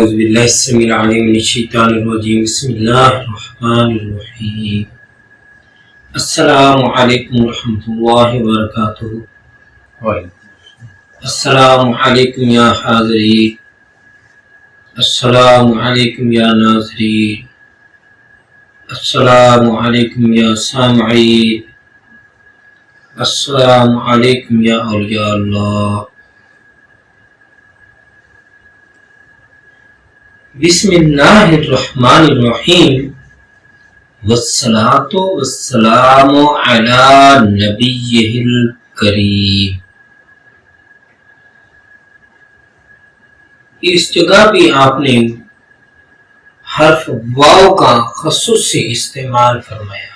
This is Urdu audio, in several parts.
اعوذ باللہ السمیع العلیم من الشیطان الرجیم بسم اللہ الرحمن الرحیم السلام علیکم ورحمۃ اللہ وبرکاتہ السلام علیکم یا حاضرین السلام علیکم یا ناظرین السلام علیکم یا سامعین السلام علیکم یا اولیاء اللہ بسم اللہ الرحمن الرحیم والصلاة والسلام علی نبیہ الکریم۔ اس جگہ بھی آپ نے حرف واو کا خصوصی استعمال فرمایا۔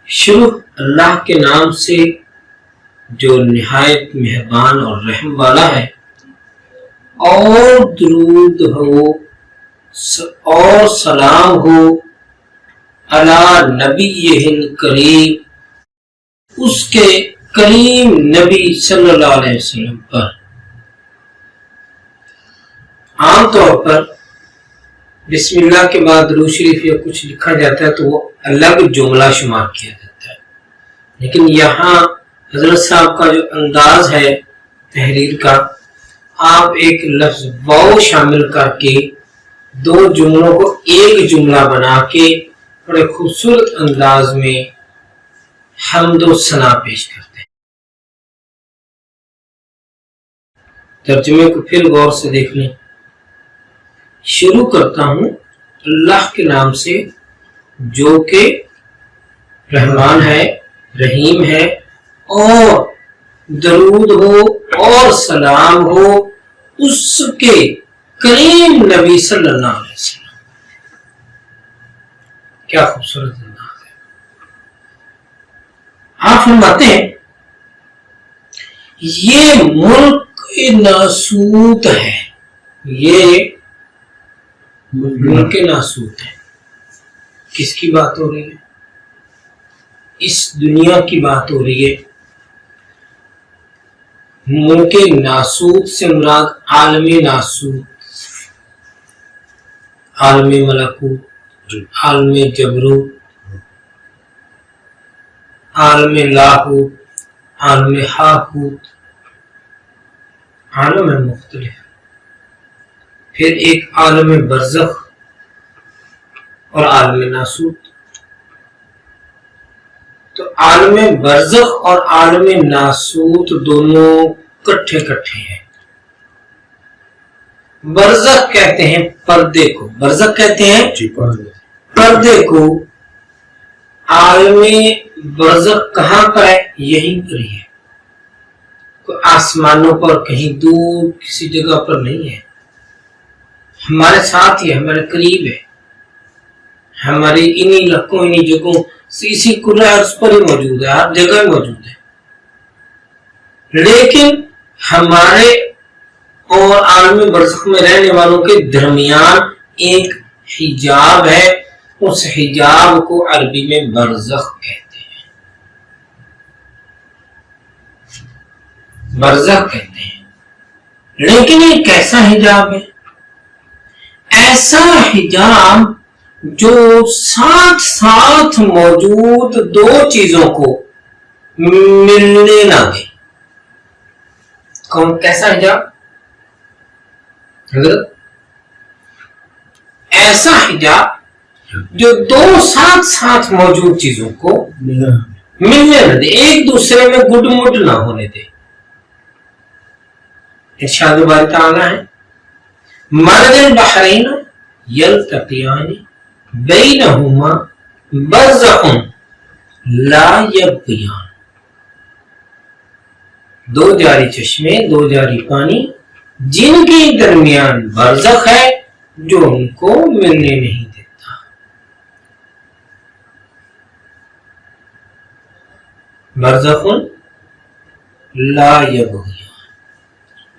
شروع اللہ کے نام سے جو نہایت مہربان اور رحم والا ہے، اور درود ہو اور سلام ہو علی نبیہ الکریم، اس کے کریم نبی صلی اللہ علیہ وسلم پر۔ عام طور پر بسم اللہ کے بعد درود شریف یا کچھ لکھا جاتا ہے تو وہ الگ جملہ شمار کیا جاتا ہے، لیکن یہاں حضرت صاحب کا جو انداز ہے تحریر کا، آپ ایک لفظ واو شامل کر کے دو جملوں کو ایک جملہ بنا کے بڑے خوبصورت انداز میں حمد و ثنا پیش کرتے ہیں۔ ترجمے کو پھر غور سے دیکھ لیں۔ شروع کرتا ہوں اللہ کے نام سے جو کہ رحمان ہے، رحیم ہے، اور درود ہو اور سلام ہو اس کے کریم نبی صلی اللہ علیہ وسلم۔ کیا خوبصورت انداز ہے۔ آپ فرماتے ہیں یہ ملک ناسوت ہے، یہ ملک ناسوت ہے۔ کس کی بات ہو رہی ہے؟ اس دنیا کی بات ہو رہی ہے۔ ملک ناسوت سے مراد عالم ناسوت، عالم ملکوت، عالم جبروت، عالم لاہوت، عالم ہاہوت، عالم ہے مختلف۔ پھر ایک عالم برزخ اور عالم ناسوت۔ تو عالم برزخ اور عالم ناسوت دونوں کٹھے ہیں۔ برزخ کہتے ہیں پردے کو، برزخ کہتے ہیں پردے کو۔ عالم برزخ کہاں پر ہے؟ یہیں پر ہی ہے، کوئی آسمانوں پر کہیں دور کسی جگہ پر نہیں ہے، ہمارے ساتھ ہی، ہمارے قریب ہے، ہماری انہی لکوں انہی جگہوں اسی کرۂ ارض پر ہی موجود ہے، ہر جگہ موجود ہے۔ لیکن ہمارے اور عالم برزخ میں رہنے والوں کے درمیان ایک حجاب ہے، اس حجاب کو عربی میں برزخ کہتے ہیں، برزخ کہتے ہیں۔ لیکن یہ کیسا حجاب ہے؟ ایسا حجاب جو ساتھ ساتھ موجود دو چیزوں کو ملنے نہ دے۔ کون کیسا حجاب؟ حضرت ایسا حجاب جو دو ساتھ ساتھ موجود چیزوں کو ملنے نہ دے، ایک دوسرے میں گڈ مڈ نہ ہونے دے۔ ارشاد باری تعالیٰ ہے مرج البحرین یلتقیان بینہما برزخ لا یبغیان۔ دو جاری چشمے، دو جاری پانی، جن کے درمیان برزخ ہے جو ان کو ملنے نہیں دیتا۔ برزخ لا یبغیان،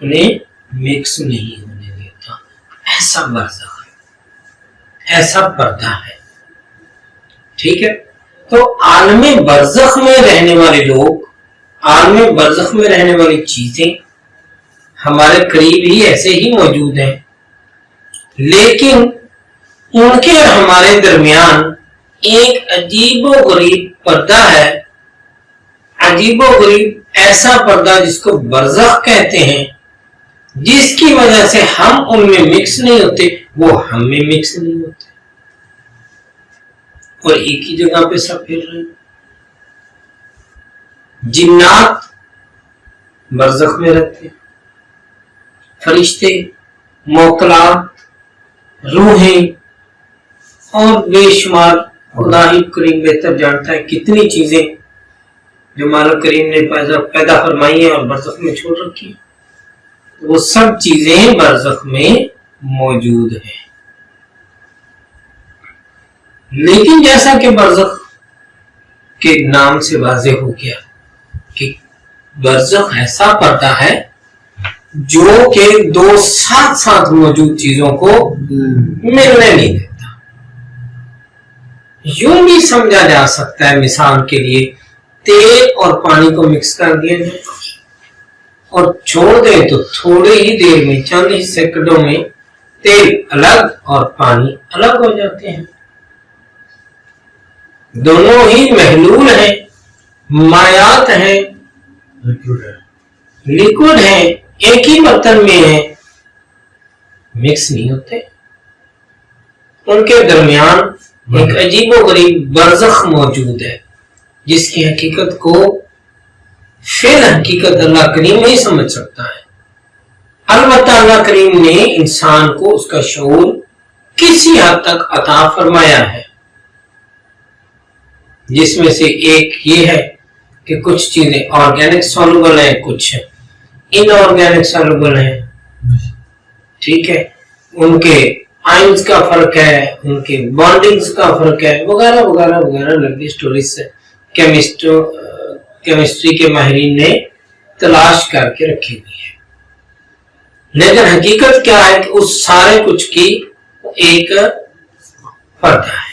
انہیں مکس نہیں ہونے دیتا۔ ایسا برزخ ہے، ایسا پردہ ہے۔ ٹھیک ہے، تو عالم برزخ میں رہنے والے لوگ، عالم برزخ میں رہنے والی چیزیں ہمارے قریب ہی ایسے ہی موجود ہیں، لیکن ان کے اور ہمارے درمیان ایک عجیب و غریب پردہ ہے، عجیب و غریب ایسا پردہ جس کو برزخ کہتے ہیں، جس کی وجہ سے ہم ان میں مکس نہیں ہوتے، وہ ہم میں مکس نہیں ہوتے، اور ایک ہی جگہ پہ سب پھر رہے ہیں۔ جنات برزخ میں رہتے ہیں، فرشتے، موکلات، روحیں اور بے شمار، خدا ہی کریم بہتر جانتا ہے کتنی چیزیں جو مالک کریم نے پیدا فرمائی ہیں اور برزخ میں چھوڑ رکھی ہیں، وہ سب چیزیں برزخ میں موجود ہیں۔ لیکن جیسا کہ برزخ کے نام سے واضح ہو گیا کہ برزخ ایسا پردہ ہے جو کہ دو ساتھ ساتھ موجود چیزوں کو ملنے نہیں دیتا۔ یوں بھی سمجھا جا سکتا ہے، مثال کے لیے تیل اور پانی کو مکس کر دیا جائے اور چھوڑ دیں تو تھوڑے ہی دیر میں، چند ہی سیکنڈوں میں تیل الگ اور پانی الگ ہو جاتے ہیں۔ دونوں ہی محلول ہیں، مائعات ہیں، لیکوڈ ہیں، ایک ہی برتن میں ہیں، مکس نہیں ہوتے۔ ان کے درمیان ایک عجیب و غریب برزخ موجود ہے، جس کی حقیقت کو فی الحقیقت اللہ کریم نہیں سمجھ سکتا ہے۔ البتہ اللہ کریم نے انسان کو اس کا شعور کسی حد تک عطا فرمایا ہے، جس میں سے ایک یہ ہے کہ کچھ چیزیں آرگینک سولوبل ہیں، کچھ ان آرگینک سولوبل ہیں، ٹھیک ہے، ان کے آئنز کا فرق ہے، ان کے بانڈنگز کا فرق ہے، وغیرہ وغیرہ وغیرہ لمبی سٹوریز سے کیمسٹری کے ماہرین نے تلاش کر کے رکھی ہوئی ہے۔ لیکن حقیقت کیا ہے کہ اس سارے کچھ کی ایک پردہ ہے۔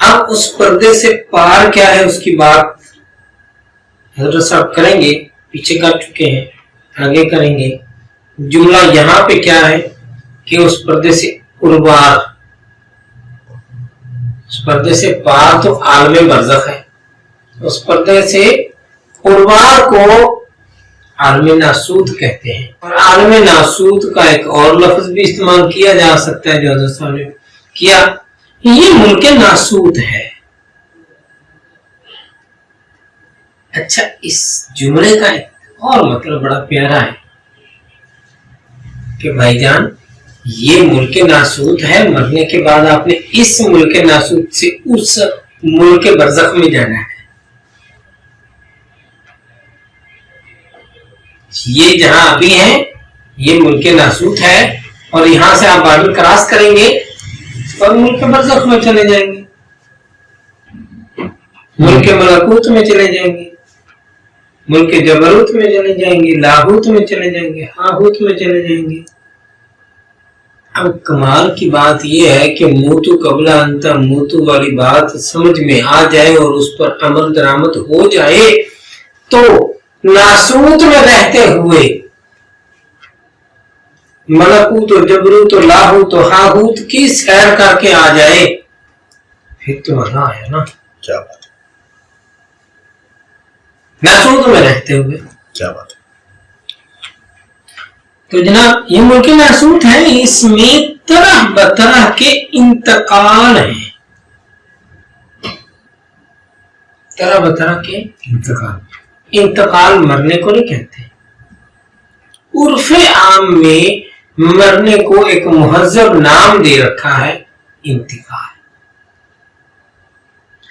اب اس پردے سے پار کیا ہے اس کی بات حضرت صاحب کریں گے، پیچھے کر چکے ہیں، آگے کریں گے۔ جملہ یہاں پہ کیا ہے کہ اس پردے سے اروار، اس پردے سے پار تو عالم برزخ ہے، اس پردے سے اروار کو عالم ناسوت کہتے ہیں، اور عالم ناسوت کا ایک اور لفظ بھی استعمال کیا جا سکتا ہے جو حضرت صاحب نے کیا، یہ ملک ناسوت ہے۔ اچھا، اس جملے کا ایک اور مطلب بڑا پیارا ہے کہ بھائی جان یہ ملک ناسوت ہے، مرنے کے بعد آپ نے اس ملک ناسوت سے اس ملک برزخ میں جانا ہے۔ یہ جہاں ابھی ہے یہ ملک ناسوت ہے، اور یہاں سے آپ بارڈر کراس کریں گے اور ملک برزخ میں چلے جائیں گے، ملک ملکوت میں چلے جائیں گے، ملک جبروت میں چلے جائیں گے، لاہوت میں چلے جائیں گے، ہاہوت میں چلے جائیں گے۔ اب کمال کی بات یہ ہے کہ موتو قبل انت موتو والی بات سمجھ میں آ جائے اور اس پر عمل درآمد ہو جائے تو ناسوت میں رہتے ہوئے ملکوت و جبروت و لاہوت و ہاہوت کی سیر کر کے آ جائے، پھر تو مزہ آیا نا۔ کیا بات ہے، ناسوت میں رہتے ہوئے، کیا بات ہے۔ تو جناب یہ ملک ناسوت ہے، اس میں طرح بطرح کے انتقال ہیں، طرح بطرح کے انتقال مرنے کو نہیں کہتے۔ عرف عام میں مرنے کو ایک مہذب نام دے رکھا ہے، انتقال۔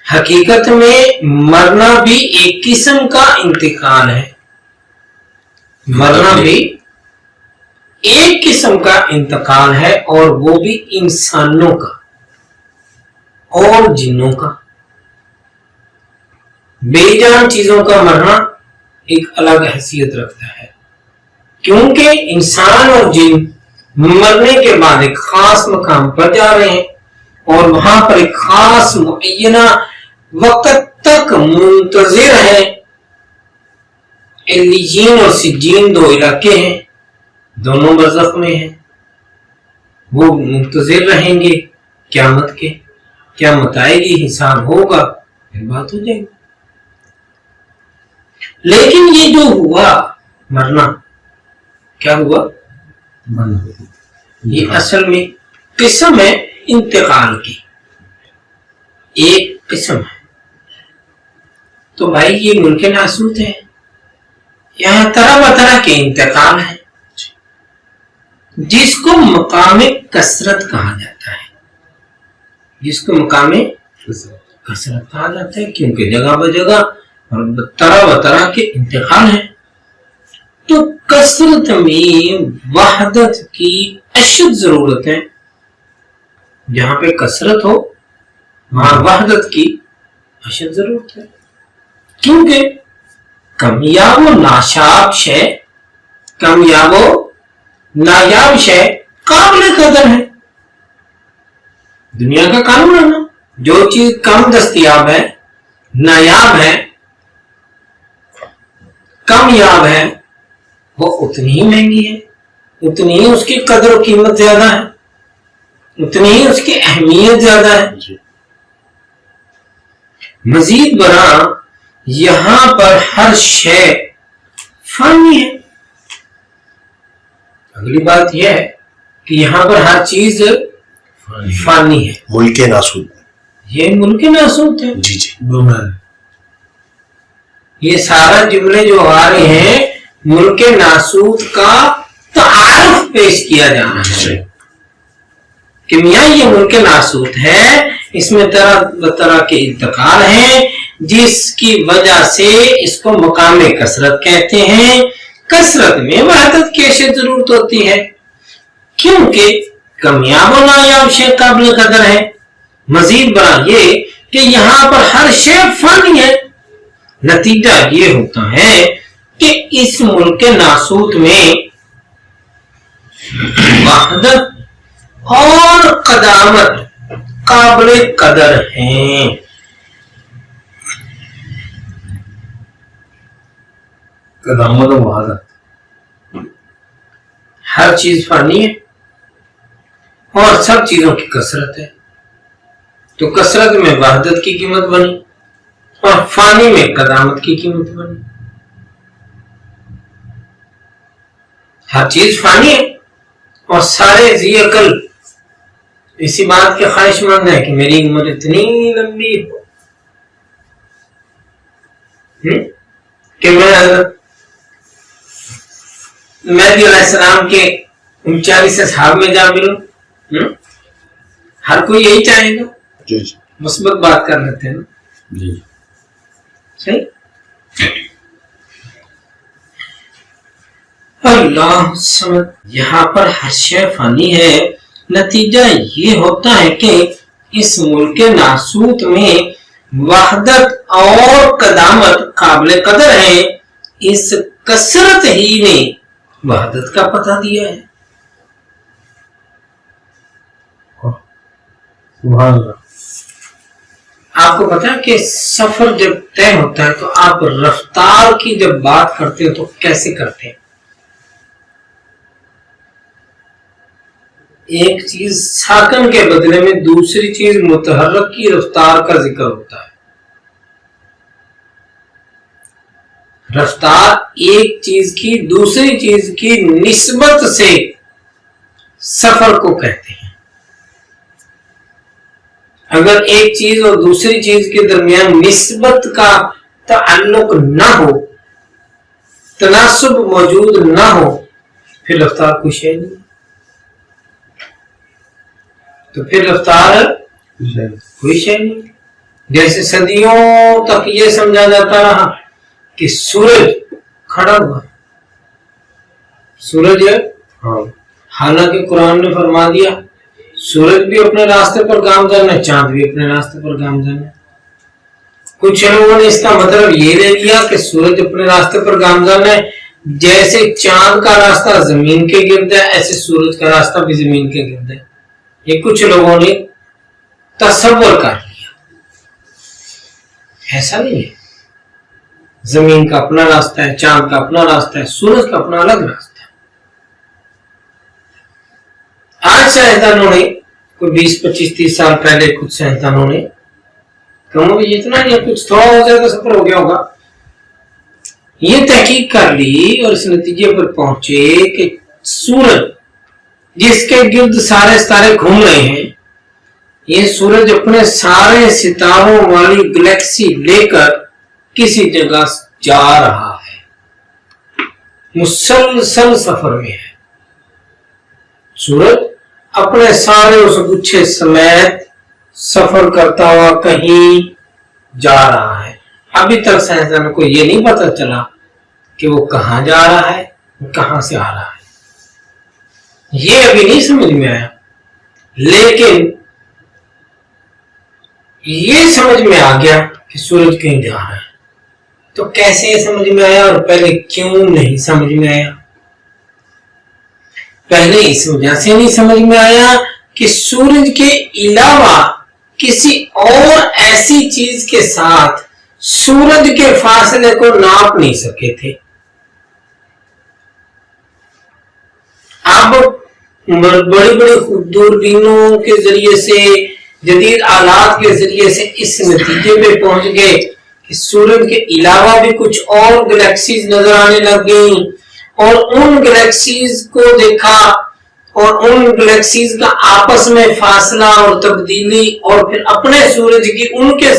حقیقت میں مرنا بھی ایک قسم کا انتقال ہے، مرنا بھی ایک قسم کا انتقال ہے، اور وہ بھی انسانوں کا اور جنوں کا۔ بے جان چیزوں کا مرنا ایک الگ حیثیت رکھتا ہے، کیونکہ انسان اور جن مرنے کے بعد ایک خاص مقام پر جا رہے ہیں اور وہاں پر ایک خاص معینہ وقت تک منتظر ہیں، علیین اور سجین دو علاقے ہیں، دونوں برزخ میں ہیں، وہ منتظر رہیں گے قیامت کے، قیامت آئے گی، حساب ہوگا، پھر بات ہو جائے گی۔ لیکن یہ جو ہوا مرنا، کیا ہوا؟ یہ اصل میں قسم ہے انتقال کی، ایک قسم ہے۔ تو بھائی یہ ملک ناسوت ہے، یہاں طرح بطرح کے انتقال ہے، جس کو مقام کثرت کہا جاتا ہے، جس کو مقام کثرت کہا جاتا ہے، کیونکہ جگہ بجگہ اور طرح بطرح کے انتقال ہیں۔ تو کثرت میں وحدت کی اشد ضرورت ہے، جہاں پہ کثرت ہو وہاں وحدت کی اشد ضرورت ہے، کیونکہ کمیاب و ناشاب شے، کمیاب و نایاب شے قابل قدر ہے۔ دنیا کا قانون ہے نا، جو چیز کم دستیاب ہے، نایاب ہے، کمیاب ہے، وہ اتنی ہی مہنگی ہے، اتنی ہی اس کی قدر و قیمت زیادہ ہے، اتنی ہی اس کی اہمیت زیادہ ہے۔ مزید برآں یہاں پر ہر شے فانی ہے۔ اگلی بات یہ ہے کہ یہاں پر ہر چیز فانی ہے، ملک ناسود، یہ ملک ناسوت ہے۔ جی جی، یہ سارا جملے جو آ رہے ہیں ملک ناسوت کا تعارف پیش کیا جانا ہے کہ میاں یہ ملک ناسوت ہے، اس میں طرح طرح کے انتقال ہیں، جس کی وجہ سے اس کو مقام کثرت کہتے ہیں۔ کثرت میں وحدت کی اشد ضرورت ہوتی ہے، کیونکہ کمیاب و نایاب شے قابل قدر ہے۔ مزید برآں یہ کہ یہاں پر ہر شے فانی ہے۔ نتیجہ یہ ہوتا ہے کہ اس ملک ناسوت میں وحدت اور قدامت قابل قدر ہیں۔ قدامت و وحدت، ہر چیز فانی ہے اور سب چیزوں کی کثرت ہے، تو کثرت میں وحدت کی قیمت بنی اور فانی میں قدامت کی قیمت بنی۔ ہر چیز فانی ہے اور سارے ذی عقل اسی بات کے خواہش مند ہے کہ میری عمر اتنی لمبی ہو کہ میں حضرت مہدی علیہ السلام کے 39 اصحاب میں جا ملوں۔ ہر کوئی یہی چاہے گا، جی جی، مثبت بات کر لیتے ہیں نا، جی صحیح۔ اللہ سمجھ، یہاں پر ہر شے فانی ہے۔ نتیجہ یہ ہوتا ہے کہ اس ملک ناسوت میں وحدت اور قدامت قابل قدر ہے۔ اس کثرت ہی نے وحدت کا پتہ دیا ہے۔ سبحان اللہ۔ آپ کو پتا ہے کہ سفر جب طے ہوتا ہے تو آپ رفتار کی جب بات کرتے ہو تو کیسے کرتے ہیں؟ ایک چیز ساکن کے بدلے میں دوسری چیز متحرک کی رفتار کا ذکر ہوتا ہے۔ رفتار ایک چیز کی دوسری چیز کی نسبت سے سفر کو کہتے ہیں۔ اگر ایک چیز اور دوسری چیز کے درمیان نسبت کا تعلق نہ ہو، تناسب موجود نہ ہو، پھر رفتار کوئی شے نہیں، تو پھر رفتار کوئی شے نہیں۔ جیسے صدیوں تک یہ سمجھا جاتا رہا کہ سورج کھڑا ہوا، سورج ہے، حالانکہ قرآن نے فرما دیا سورج بھی اپنے راستے پر گامزن ہے، چاند بھی اپنے راستے پر گامزن ہے۔ کچھ لوگوں نے اس کا مطلب یہ لے لیا کہ سورج اپنے راستے پر گامزن ہے، جیسے چاند کا راستہ زمین کے گرد ہے ایسے سورج کا راستہ بھی زمین کے گرد ہے۔ یہ کچھ لوگوں نے تصور کر لیا، ایسا نہیں ہے۔ زمین کا اپنا راستہ ہے، چاند کا اپنا راستہ ہے، سورج کا اپنا الگ راستہ ہے۔ آج سائنسدانوں نے کوئی 20-25-30 سال پہلے کچھ سائنسدانوں نے کہوں گے اتنا نہیں، کچھ تھوڑا ہو جائے تو سفر ہو گیا ہوگا، یہ تحقیق کر لی اور اس نتیجے پر پہنچے کہ سورج جس کے گرد سارے ستارے گھوم رہے ہیں، یہ سورج اپنے سارے ستاروں والی گلیکسی لے کر کسی جگہ جا رہا ہے، مسلسل سفر میں ہے۔ سورج اپنے سارے اس گچھے سمیت سفر کرتا ہوا کہیں جا رہا ہے۔ ابھی تک سائنسدانوں کو یہ نہیں پتا چلا کہ وہ کہاں جا رہا ہے، کہاں سے آ رہا ہے، یہ ابھی نہیں سمجھ میں آیا، لیکن یہ سمجھ میں آ گیا کہ سورج کہیں جا رہا ہے۔ تو کیسے سمجھ میں آیا اور پہلے کیوں نہیں سمجھ میں آیا؟ پہلے اس وجہ سے نہیں سمجھ میں آیا کہ سورج کے علاوہ کسی اور ایسی چیز کے ساتھ سورج کے فاصلے کو ناپ نہیں سکے تھے۔ اب بڑی بڑی دوربینوں کے ذریعے سے، جدید آلات کے ذریعے سے اس نتیجے پہ پہنچ گئے کہ سورج کے علاوہ بھی کچھ اور گلیکسیز نظر آنے لگ گئیں، اور ان گلیکسیز کو دیکھا اور ان گلیکسیز کا آپس میں فاصلہ اور تبدیلی اور پھر اپنے سورج کی ان کے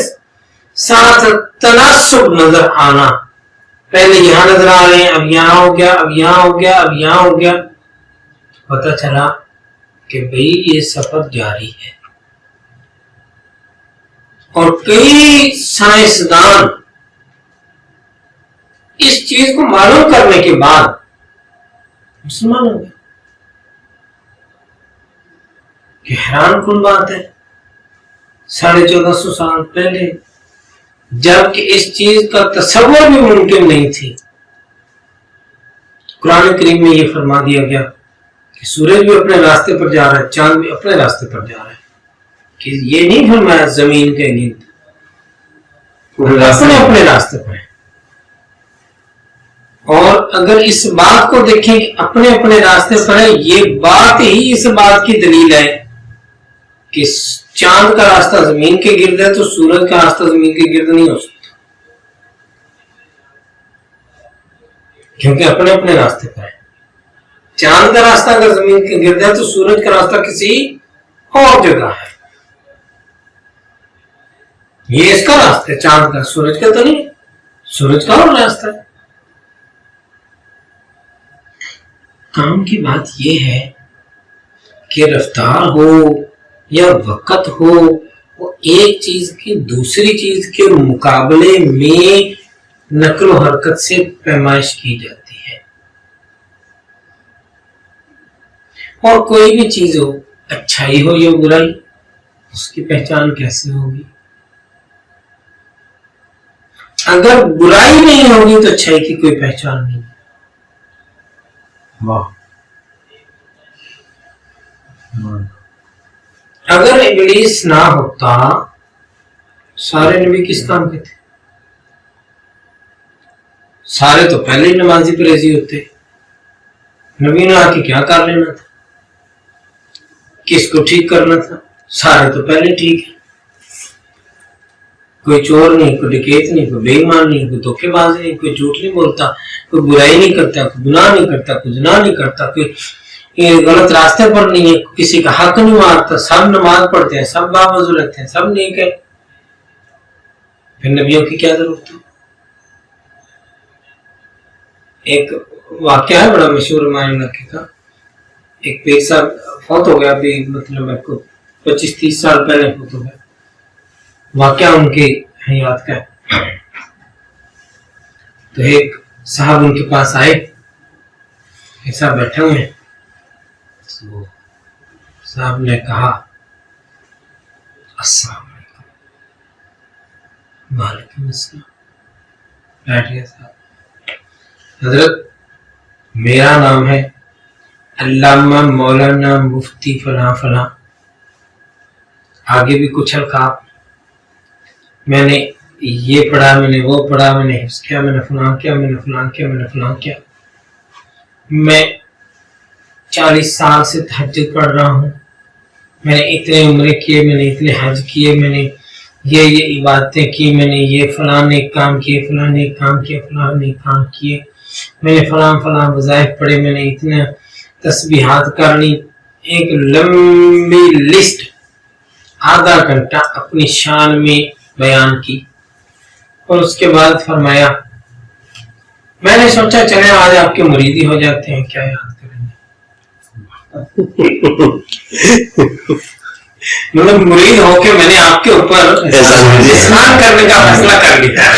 ساتھ تناسب نظر آنا، پہلے یہاں نظر آ رہے ہیں، اب یہاں ہو گیا، اب یہاں ہو گیا، اب یہاں ہو گیا، پتہ چلا کہ بھئی یہ سفر جاری ہے۔ اور کئی سائنسدان اس چیز کو معلوم کرنے کے بعد مسلمان ہو گئے کہ حیران کن بات ہے، 1450 سال پہلے جب کہ اس چیز کا تصور بھی ممکن نہیں تھی، قرآن کریم میں یہ فرما دیا گیا کہ سورج بھی اپنے راستے پر جا رہا ہے، چاند بھی اپنے راستے پر جا رہا ہے، کہ یہ نہیں فرمایا زمین کے گرد، اپنے راستے پر ہے۔ اور اگر اس بات کو دیکھیں کہ اپنے اپنے راستے پر ہے، یہ بات ہی اس بات کی دلیل ہے کہ چاند کا راستہ زمین کے گرد ہے تو سورج کا راستہ زمین کے گرد نہیں ہو سکتا، کیونکہ اپنے اپنے راستے پر ہے۔ چاند کا راستہ اگر زمین کے گرد ہے تو سورج کا راستہ کسی اور جگہ ہے، یہ اس کا راستہ ہے چاند کا، سورج کا تو نہیں، سورج کا اور راستہ ہے۔ کام کی بات یہ ہے کہ رفتار ہو یا وقت ہو، وہ ایک چیز کی دوسری چیز کے مقابلے میں نقل و حرکت سے پیمائش کی جاتی ہے، اور کوئی بھی چیز ہو، اچھائی ہو یا برائی، اس کی پہچان کیسے ہوگی؟ اگر برائی نہیں ہوگی تو اچھائی کی کوئی پہچان نہیں۔ اگر ابلیس نہ ہوتا، سارے نبی کس کام کے تھے؟ سارے تو پہلے ہی نمازی پرہیزی ہوتے، نبی نے آ کے کیا کر لینا تھا، کس کو ٹھیک کرنا تھا؟ سارے تو پہلے ٹھیک ہے، کوئی چور نہیں، کوئی ڈکیت نہیں، کوئی بے ایمان نہیں، کوئی دھوکے باز نہیں، کوئی جھوٹ نہیں بولتا، کوئی برائی نہیں کرتا، کوئی گناہ نہیں کرتا، کوئی زنا نہیں کرتا، کوئی غلط راستے پر نہیں ہے، کسی کا حق نہیں مارتا، سب نماز پڑھتے ہیں، سب باوضو رہتے ہیں، سب نیک ہے، پھر نبیوں کی کیا ضرورت ہے؟ ایک واقعہ ہے بڑا مشہور ہمارے علاقے کا، ایک پیر صاحب فوت ہو گیا، ابھی مطلب 25-30 سال پہلے فوت ہو گیا، واقعہ ان کی حیات کا ہے۔ تو ایک صاحب ان کے پاس آئے، ایک صاحب بیٹھے ہوئے ہیں، صاحب نے کہا السلام علیکم۔ وعلیکم السلام۔ بیٹھ گیا صاحب، حضرت میرا نام ہے علامہ مولانا مفتی فلاں فلاں، آگے بھی کچھ القاب، میں نے یہ پڑھا میں نے، وہ پڑھا میں نے، حفظ کیا میں نے، فلاں کیا میں نے، فلاں کیا میں نے، فلاں کیا. میں 40 سال سے تہجد پڑھ رہا ہوں، میں نے اتنے عمرے کیے، میں نے اتنے حج کیے، میں نے یہ عبادتیں کی، میں نے یہ فلاں نیک کام کیے، فلاں نیک کام کیے، فلاں نیک کام کیے، میں نے فلاں وظائف پڑھے، میں نے اتنے تسبیحات کر لی. ایک لمبی لسٹ آدھا گھنٹہ اپنی شان میں بیان کی. اور اس کے بعد فرمایا میں نے سوچا چلے آج آپ کے مریدی ہو جاتے ہیں، کیا یاد کریں گے. مطلب مرید ہو کے میں نے آپ کے اوپر احسان کرنے کا فیصلہ کر لیا.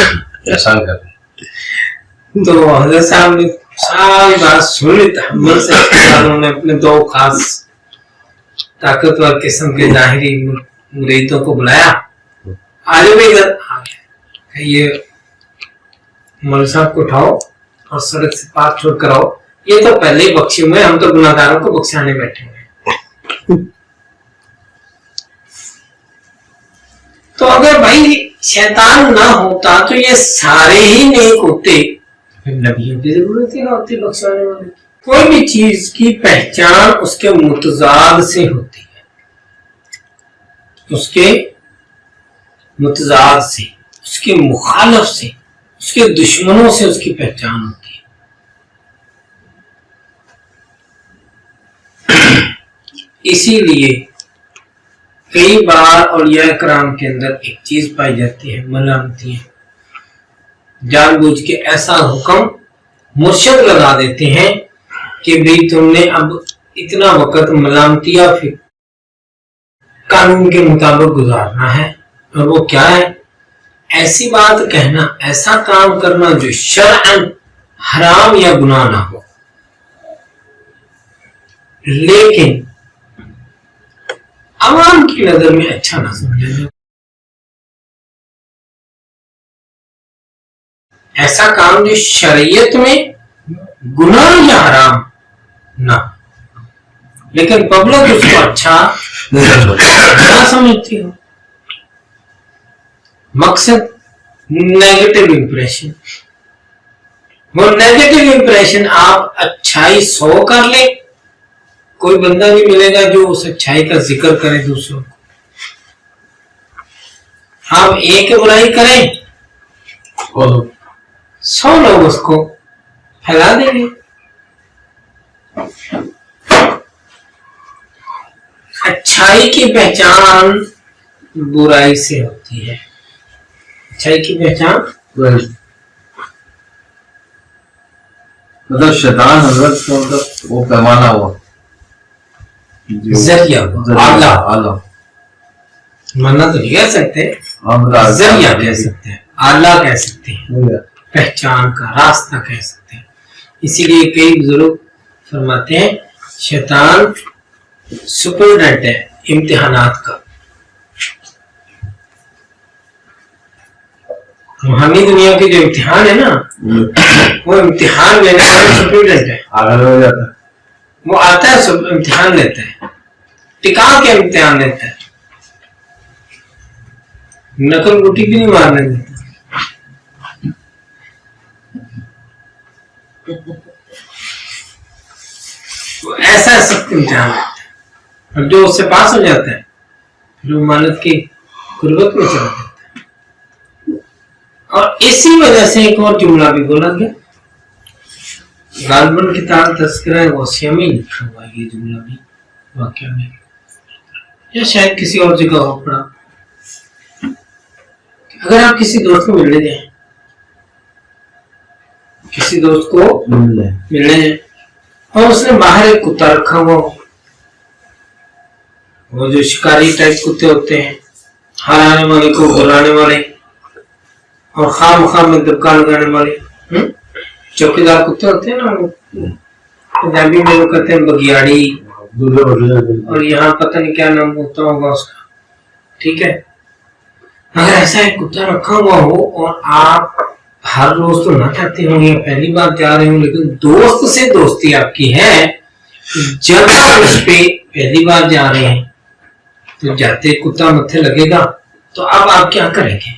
احسان کر تو حضرت صاحب نے ساری بات سن لی تحمل سے. انہوں نے اپنے 2 خاص طاقتور قسم کے ظاہری مریدوں کو بلایا. آج بھی ادھر کہ یہ مول صاحب کو اٹھاؤ اور سڑک سے پار چھوڑ کر آؤ. یہ تو پہلے ہی بخشے ہوئے، ہم تو گناہ گاروں کو بخشانے بیٹھے ہوئے. تو اگر بھائی شیطان نہ ہوتا تو یہ سارے ہی نیک ہوتے، پھر نبیوں کی ضرورت ہی نہ ہوتی بخشانے والے. کوئی بھی چیز کی پہچان اس کے متضاد سے ہوتی ہے، اس کے متضاد سے، اس کے مخالف سے، اس کے دشمنوں سے اس کی پہچان ہوتی ہے. اسی لیے کئی بار اولیاء کرام کے اندر ایک چیز پائی جاتی ہے، ملامتیاں. جان بوجھ کے ایسا حکم مرشد لگا دیتے ہیں کہ بھئی تم نے اب اتنا وقت ملامتیاں پھر قانون کے مطابق گزارنا ہے. اور وہ کیا ہے؟ ایسی بات کہنا، ایسا کام کرنا جو شرعاً حرام یا گناہ نہ ہو، لیکن عوام کی نظر میں اچھا نہ سمجھا جائے. ایسا کام جو شریعت میں گناہ یا حرام نہ، لیکن پبلک اس کو اچھا نہ سمجھتی ہو. مقصد نیگیٹو امپریشن. وہ نیگیٹو امپریشن آپ اچھائی 100 کر لیں، کوئی بندہ نہیں ملے گا جو اس اچھائی کا ذکر کرے دوسروں کو. آپ ایک برائی کریں 100 لوگ اس کو پھیلا دیں گے. اچھائی کی پہچان برائی سے ہوتی ہے. اچھائی کی پہچان مطلب شیطان حضرت کو مطلب وہ پیمانہ ہوا، ذریعہ اعلیٰ ماننا تو نہیں کہہ سکتے، ذریعہ کہہ سکتے ہیں، اعلیٰ کہہ سکتے ہیں، پہچان کا راستہ کہہ سکتے ہیں. اسی لیے کئی بزرگ فرماتے ہیں شیطان سپرڈنٹ ہے امتحانات کا. روحانی دنیا کے جو امتحان ہے نا، وہ امتحان لینے والا سپرڈنٹ ہے. وہ آتا ہے امتحان لیتا ہے، ٹکا کے امتحان لیتا ہے، نقل گٹی بھی نہیں مارنے دیتا. وہ ایسا سخت امتحان لیتا ہے، اور جو اس سے پاس ہو جاتا ہے جو مانت کی قربت میں چلا جاتا ہے. اور اسی وجہ سے ایک اور جملہ بھی بولا گیا، غالباً کتاب تذکرہ غوثیہ میں لکھا ہوا ہے یہ جملہ بھی واقعہ میں، یا شاید کسی اور جگہ ہو پڑا. اگر آپ کسی دوست کو ملنے جائیں، کسی دوست کو ملنے جائیں اور اس نے باہر ایک کتا رکھا ہوا ہو، وہ جو شکاری ٹائپ کتے ہوتے ہیں، ہرانے والے کو گرانے والے اور خام خام میں دبکا لگانے والے چوکیدار کتے ہوتے ہیں نا، پنجابی میں وہ کہتے ہیں بگیاڑی، اور یہاں پتہ نہیں کیا نام ہوتا ہوگا اس کا. ٹھیک ہے، اگر ایسا ایک کتا رکھا ہوا ہو اور آپ ہر روز تو نہ چاہتے ہوں یا پہلی بار جا رہے ہوں، لیکن دوست سے دوستی آپ کی ہے، جب آپ اس پہ پہلی بار جا رہے ہیں تو جاتے کتا متھے لگے گا، تو اب آپ کیا کریں گے؟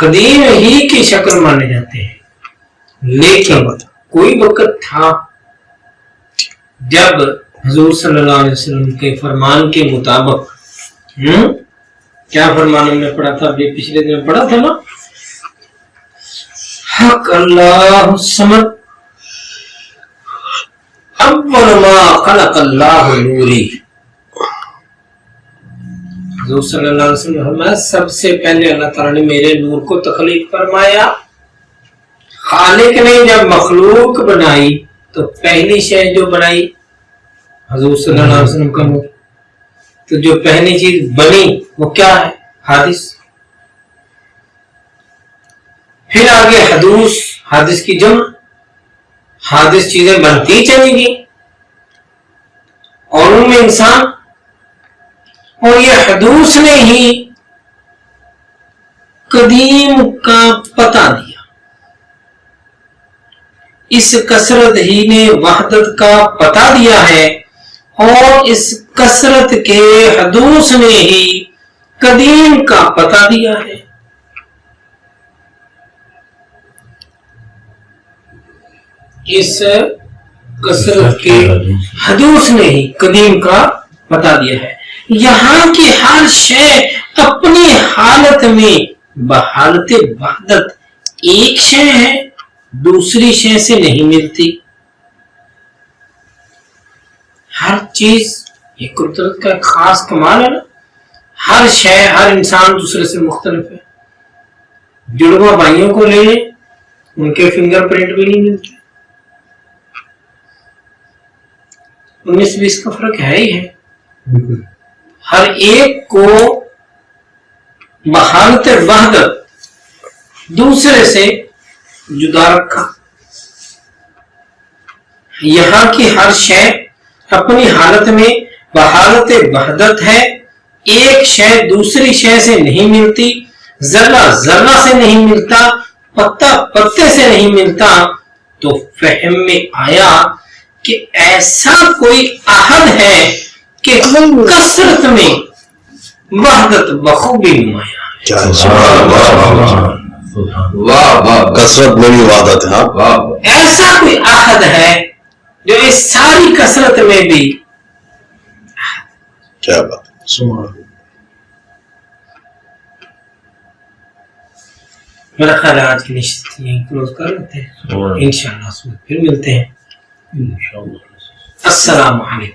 قدیم ہی کی شکل مانے جاتے ہیں. لیکن کوئی وقت تھا جب حضور صلی اللہ علیہ وسلم کے فرمان کے مطابق کیا فرمان ہم نے پڑھا تھا ابھی پچھلے دن پڑھا تھا نا, حق اللہ الصمد اول ما خلق اللہ نوری. حضور صلی اللہ علیہ وسلم نے فرمایا سب سے پہلے اللہ تعالیٰ نے میرے نور کو تخلیق فرمایا. خالق نے جب مخلوق بنائی تو پہلی شے جو بنائی حضور صلی اللہ علیہ وسلم کا نور. تو جو پہلی چیز بنی وہ کیا ہے؟ حادث. پھر آگے حدوث, حادث کی جمع, حادث چیزیں بنتی چلی گئی اور ان میں انسان, اور یہ حدوث نے ہی قدیم کا پتہ دیا. اس کثرت ہی نے وحدت کا پتہ دیا ہے اور اس کثرت کے حدوث نے ہی قدیم کا پتہ دیا ہے. اس کثرت کے حدوث نے ہی قدیم کا پتہ دیا ہے. یہاں کی ہر شے اپنی حالت میں بحالت وحدت ایک شے ہے, دوسری شے سے نہیں ملتی. ہر چیز یہ قدرت کا خاص کمال ہے نا. ہر شے, ہر انسان دوسرے سے مختلف ہے. جڑواں بھائیوں کو لے لیں, ان کے فنگر پرنٹ بھی نہیں ملتے. 19-20 کا فرق ہے ہی ہے. ہر ایک کو بحالت وحدت دوسرے سے جدا رکھا. یہاں کی ہر شے اپنی حالت میں بحالت وحدت ہے. ایک شے دوسری شے سے نہیں ملتی, ذرہ ذرہ سے نہیں ملتا, پتا پتے سے نہیں ملتا. تو فہم میں آیا کہ ایسا کوئی احد ہے کہ کثرت میں وحدت بخوبی نمایاں ہے. کثرت میں بھی وحدت ہے. ایسا کوئی احد ہے جو اس ساری کثرت میں بھی. کیا بات ہے. میرا خیال ہے آج کی نشست یہیں کلوز کر لیتے ہیں. انشاءاللہ پھر ملتے ہیں. السلام علیکم.